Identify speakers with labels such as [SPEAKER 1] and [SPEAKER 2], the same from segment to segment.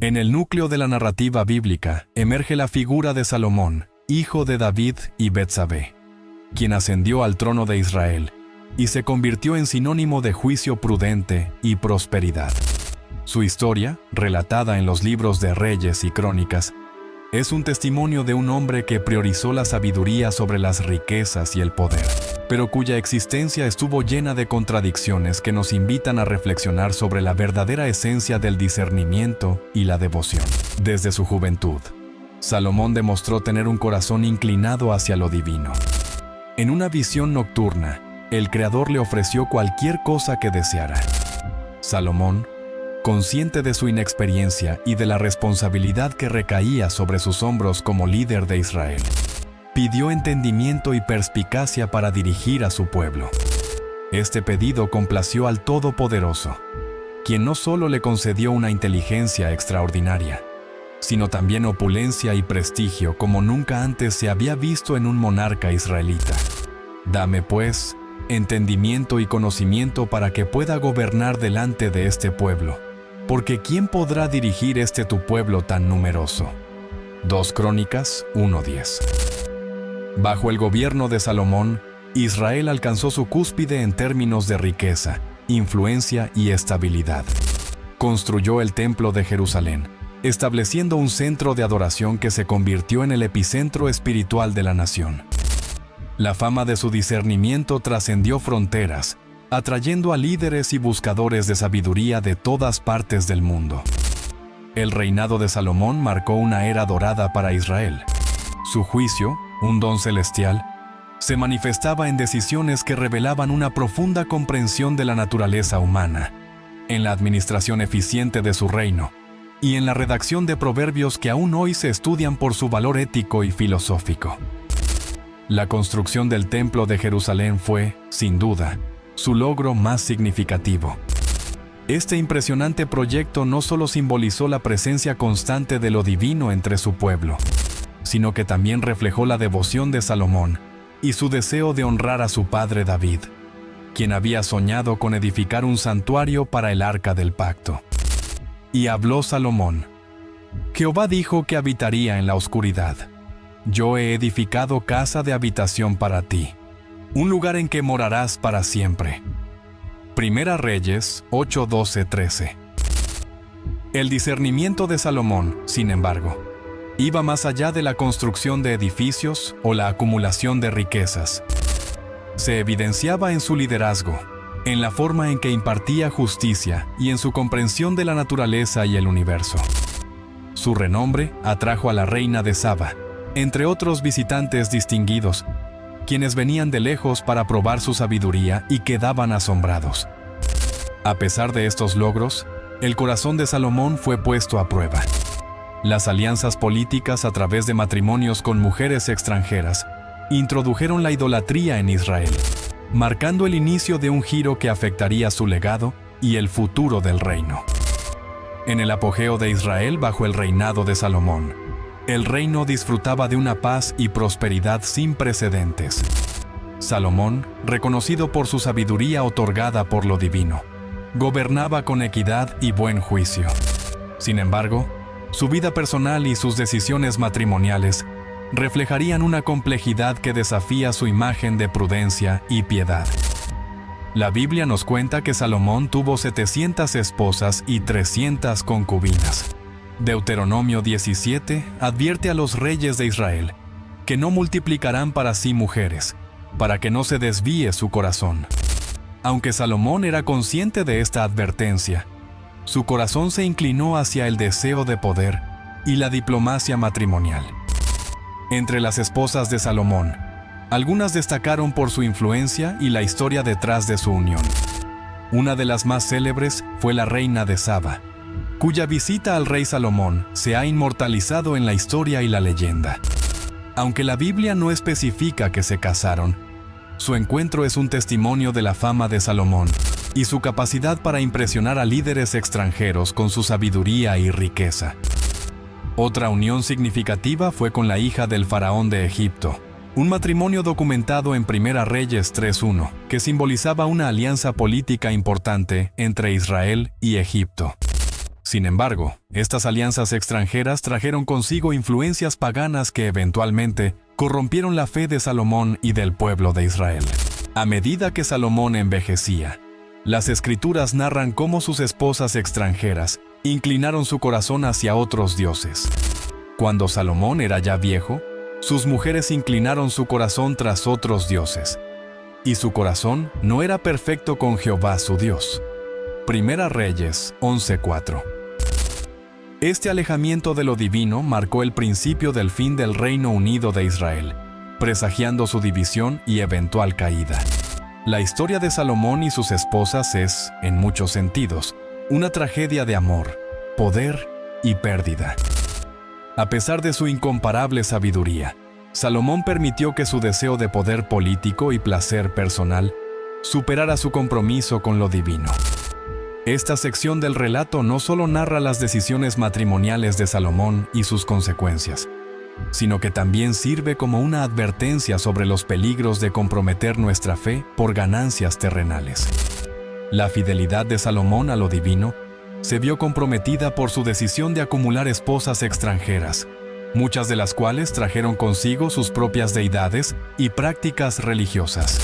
[SPEAKER 1] En el núcleo de la narrativa bíblica emerge la figura de Salomón, hijo de David y Betsabé, quien ascendió al trono de Israel y se convirtió en sinónimo de juicio prudente y prosperidad. Su historia, relatada en los libros de Reyes y Crónicas, es un testimonio de un hombre que priorizó la sabiduría sobre las riquezas y el poder, pero cuya existencia estuvo llena de contradicciones que nos invitan a reflexionar sobre la verdadera esencia del discernimiento y la devoción. Desde su juventud, Salomón demostró tener un corazón inclinado hacia lo divino. En una visión nocturna, el Creador le ofreció cualquier cosa que deseara. Salomón, consciente de su inexperiencia y de la responsabilidad que recaía sobre sus hombros como líder de Israel, pidió entendimiento y perspicacia para dirigir a su pueblo. Este pedido complació al Todopoderoso, quien no solo le concedió una inteligencia extraordinaria, sino también opulencia y prestigio como nunca antes se había visto en un monarca israelita. Dame, pues, entendimiento y conocimiento para que pueda gobernar delante de este pueblo, porque ¿quién podrá dirigir este tu pueblo tan numeroso? 2 Crónicas 1:10. Bajo el gobierno de Salomón, Israel alcanzó su cúspide en términos de riqueza, influencia y estabilidad. Construyó el Templo de Jerusalén, estableciendo un centro de adoración que se convirtió en el epicentro espiritual de la nación. La fama de su discernimiento trascendió fronteras, atrayendo a líderes y buscadores de sabiduría de todas partes del mundo. El reinado de Salomón marcó una era dorada para Israel. Su juicio, un don celestial, se manifestaba en decisiones que revelaban una profunda comprensión de la naturaleza humana, en la administración eficiente de su reino y en la redacción de proverbios que aún hoy se estudian por su valor ético y filosófico. La construcción del Templo de Jerusalén fue, sin duda, su logro más significativo. Este impresionante proyecto no solo simbolizó la presencia constante de lo divino entre su pueblo, sino que también reflejó la devoción de Salomón y su deseo de honrar a su padre David, quien había soñado con edificar un santuario para el arca del pacto. Y habló Salomón: Jehová dijo que habitaría en la oscuridad. Yo he edificado casa de habitación para ti, un lugar en que morarás para siempre. Primera Reyes 8, 12, 13. El discernimiento de Salomón, sin embargo, iba más allá de la construcción de edificios o la acumulación de riquezas. Se evidenciaba en su liderazgo, en la forma en que impartía justicia y en su comprensión de la naturaleza y el universo. Su renombre atrajo a la reina de Saba, entre otros visitantes distinguidos, quienes venían de lejos para probar su sabiduría y quedaban asombrados. A pesar de estos logros, el corazón de Salomón fue puesto a prueba. Las alianzas políticas a través de matrimonios con mujeres extranjeras introdujeron la idolatría en Israel, marcando el inicio de un giro que afectaría su legado y el futuro del reino. En el apogeo de Israel bajo el reinado de Salomón, el reino disfrutaba de una paz y prosperidad sin precedentes. Salomón, reconocido por su sabiduría otorgada por lo divino, gobernaba con equidad y buen juicio. Sin embargo, su vida personal y sus decisiones matrimoniales reflejarían una complejidad que desafía su imagen de prudencia y piedad. La Biblia nos cuenta que Salomón tuvo 700 esposas y 300 concubinas. Deuteronomio 17 advierte a los reyes de Israel que no multiplicarán para sí mujeres, para que no se desvíe su corazón. Aunque Salomón era consciente de esta advertencia, su corazón se inclinó hacia el deseo de poder y la diplomacia matrimonial. Entre las esposas de Salomón, algunas destacaron por su influencia y la historia detrás de su unión. Una de las más célebres fue la reina de Saba, cuya visita al rey Salomón se ha inmortalizado en la historia y la leyenda. Aunque la Biblia no especifica que se casaron, su encuentro es un testimonio de la fama de Salomón y su capacidad para impresionar a líderes extranjeros con su sabiduría y riqueza. Otra unión significativa fue con la hija del faraón de Egipto, un matrimonio documentado en Primera Reyes 3:1, que simbolizaba una alianza política importante entre Israel y Egipto. Sin embargo, estas alianzas extranjeras trajeron consigo influencias paganas que eventualmente corrompieron la fe de Salomón y del pueblo de Israel. A medida que Salomón envejecía, las Escrituras narran cómo sus esposas extranjeras inclinaron su corazón hacia otros dioses. Cuando Salomón era ya viejo, sus mujeres inclinaron su corazón tras otros dioses, y su corazón no era perfecto con Jehová su Dios. Primera Reyes 11:4. Este alejamiento de lo divino marcó el principio del fin del Reino Unido de Israel, presagiando su división y eventual caída. La historia de Salomón y sus esposas es, en muchos sentidos, una tragedia de amor, poder y pérdida. A pesar de su incomparable sabiduría, Salomón permitió que su deseo de poder político y placer personal superara su compromiso con lo divino. Esta sección del relato no solo narra las decisiones matrimoniales de Salomón y sus consecuencias, sino que también sirve como una advertencia sobre los peligros de comprometer nuestra fe por ganancias terrenales. La fidelidad de Salomón a lo divino se vio comprometida por su decisión de acumular esposas extranjeras, muchas de las cuales trajeron consigo sus propias deidades y prácticas religiosas.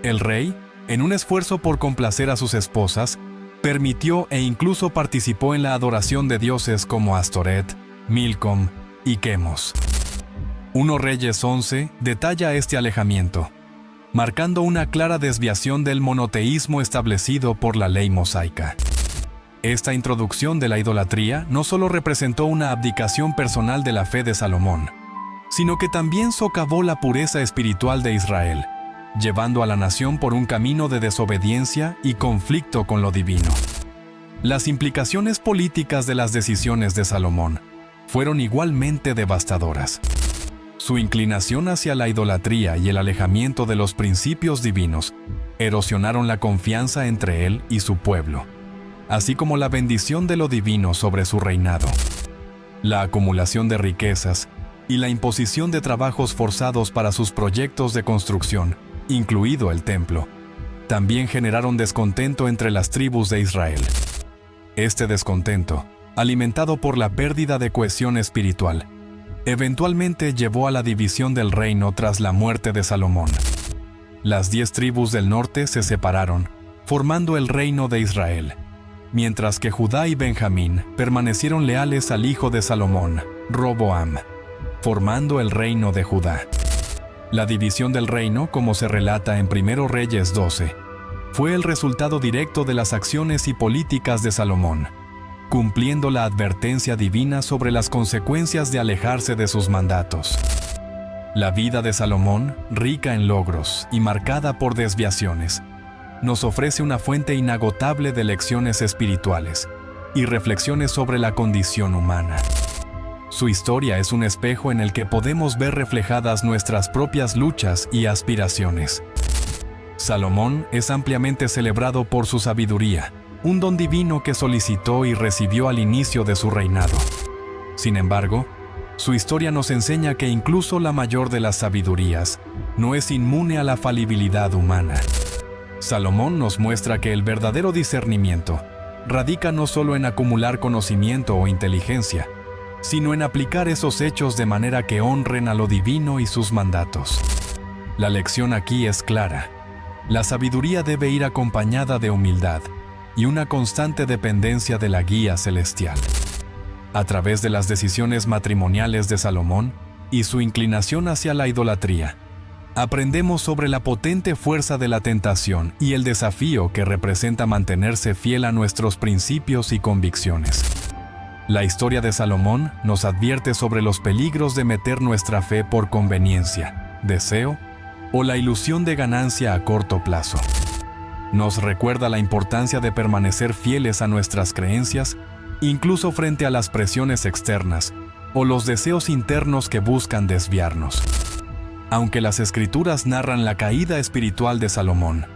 [SPEAKER 1] El rey, en un esfuerzo por complacer a sus esposas, permitió e incluso participó en la adoración de dioses como Astoret, Milcom y Quemos. 1 Reyes 11 detalla este alejamiento, marcando una clara desviación del monoteísmo establecido por la ley mosaica. Esta introducción de la idolatría no solo representó una abdicación personal de la fe de Salomón, sino que también socavó la pureza espiritual de Israel, llevando a la nación por un camino de desobediencia y conflicto con lo divino. Las implicaciones políticas de las decisiones de Salomón fueron igualmente devastadoras. Su inclinación hacia la idolatría y el alejamiento de los principios divinos erosionaron la confianza entre él y su pueblo, así como la bendición de lo divino sobre su reinado. La acumulación de riquezas y la imposición de trabajos forzados para sus proyectos de construcción, incluido el templo, también generaron descontento entre las tribus de Israel. Este descontento, alimentado por la pérdida de cohesión espiritual, eventualmente llevó a la división del reino tras la muerte de Salomón. Las 10 tribus del norte se separaron, formando el reino de Israel, mientras que Judá y Benjamín permanecieron leales al hijo de Salomón, Roboam, formando el reino de Judá. La división del reino, como se relata en 1 Reyes 12, fue el resultado directo de las acciones y políticas de Salomón, cumpliendo la advertencia divina sobre las consecuencias de alejarse de sus mandatos. La vida de Salomón, rica en logros y marcada por desviaciones, nos ofrece una fuente inagotable de lecciones espirituales y reflexiones sobre la condición humana. Su historia es un espejo en el que podemos ver reflejadas nuestras propias luchas y aspiraciones. Salomón es ampliamente celebrado por su sabiduría, un don divino que solicitó y recibió al inicio de su reinado. Sin embargo, su historia nos enseña que incluso la mayor de las sabidurías no es inmune a la falibilidad humana. Salomón nos muestra que el verdadero discernimiento radica no solo en acumular conocimiento o inteligencia, sino en aplicar esos hechos de manera que honren a lo divino y sus mandatos. La lección aquí es clara. La sabiduría debe ir acompañada de humildad y una constante dependencia de la guía celestial. A través de las decisiones matrimoniales de Salomón y su inclinación hacia la idolatría, aprendemos sobre la potente fuerza de la tentación y el desafío que representa mantenerse fiel a nuestros principios y convicciones. La historia de Salomón nos advierte sobre los peligros de meter nuestra fe por conveniencia, deseo o la ilusión de ganancia a corto plazo. Nos recuerda la importancia de permanecer fieles a nuestras creencias, incluso frente a las presiones externas o los deseos internos que buscan desviarnos. Aunque las Escrituras narran la caída espiritual de Salomón,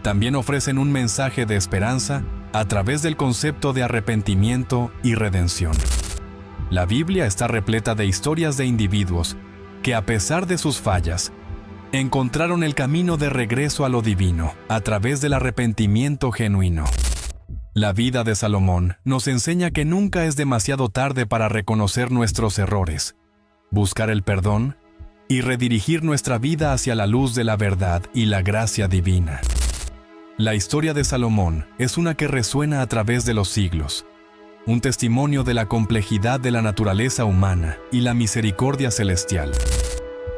[SPEAKER 1] también ofrecen un mensaje de esperanza a través del concepto de arrepentimiento y redención. La Biblia está repleta de historias de individuos que, a pesar de sus fallas, encontraron el camino de regreso a lo divino a través del arrepentimiento genuino. La vida de Salomón nos enseña que nunca es demasiado tarde para reconocer nuestros errores, buscar el perdón y redirigir nuestra vida hacia la luz de la verdad y la gracia divina. La historia de Salomón es una que resuena a través de los siglos, un testimonio de la complejidad de la naturaleza humana y la misericordia celestial.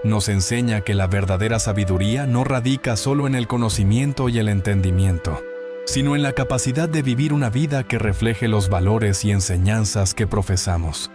[SPEAKER 1] Nos enseña que la verdadera sabiduría no radica solo en el conocimiento y el entendimiento, sino en la capacidad de vivir una vida que refleje los valores y enseñanzas que profesamos.